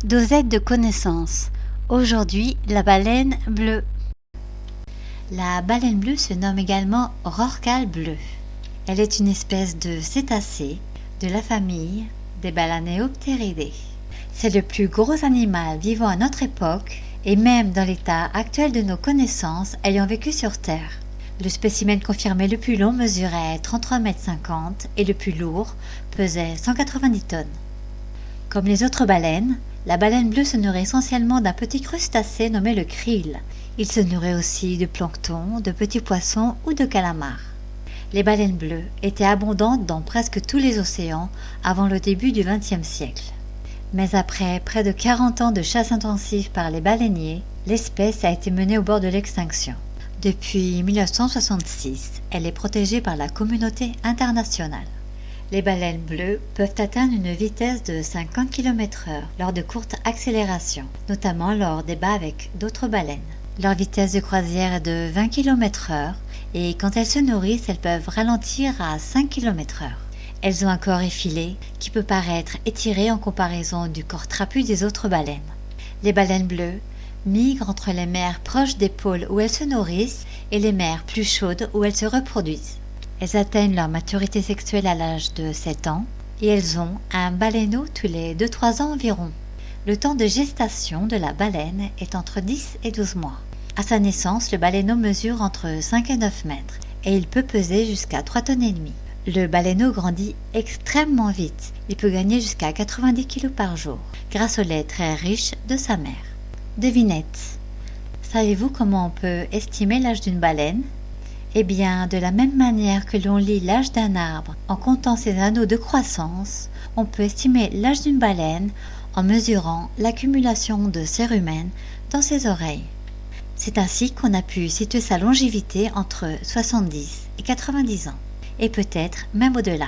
Dosette de connaissances. Aujourd'hui, la baleine bleue. La baleine bleue se nomme également rorqual bleu. Elle est une espèce de cétacé de la famille des Balanéoptéridés. C'est le plus gros animal vivant à notre époque et même dans l'état actuel de nos connaissances ayant vécu sur Terre. Le spécimen confirmé le plus long mesurait 33,50 m et le plus lourd pesait 190 tonnes. Comme les autres baleines, la baleine bleue se nourrit essentiellement d'un petit crustacé nommé le krill. Il se nourrit aussi de plancton, de petits poissons ou de calamars. Les baleines bleues étaient abondantes dans presque tous les océans avant le début du XXe siècle. Mais après près de 40 ans de chasse intensive par les baleiniers, l'espèce a été menée au bord de l'extinction. Depuis 1966, elle est protégée par la communauté internationale. Les baleines bleues peuvent atteindre une vitesse de 50 km/h lors de courtes accélérations, notamment lors des bats avec d'autres baleines. Leur vitesse de croisière est de 20 km/h et quand elles se nourrissent, elles peuvent ralentir à 5 km/h. Elles ont un corps effilé qui peut paraître étiré en comparaison du corps trapu des autres baleines. Les baleines bleues migrent entre les mers proches des pôles où elles se nourrissent et les mers plus chaudes où elles se reproduisent. Elles atteignent leur maturité sexuelle à l'âge de 7 ans et elles ont un baleineau tous les 2-3 ans environ. Le temps de gestation de la baleine est entre 10 et 12 mois. À sa naissance, le baleineau mesure entre 5 et 9 mètres et il peut peser jusqu'à 3,5 tonnes. Le baleineau grandit extrêmement vite. Il peut gagner jusqu'à 90 kg par jour grâce au lait très riche de sa mère. Devinette. Savez-vous comment on peut estimer l'âge d'une baleine ? Eh bien, de la même manière que l'on lit l'âge d'un arbre en comptant ses anneaux de croissance, on peut estimer l'âge d'une baleine en mesurant l'accumulation de cérumen dans ses oreilles. C'est ainsi qu'on a pu situer sa longévité entre 70 et 90 ans, et peut-être même au-delà.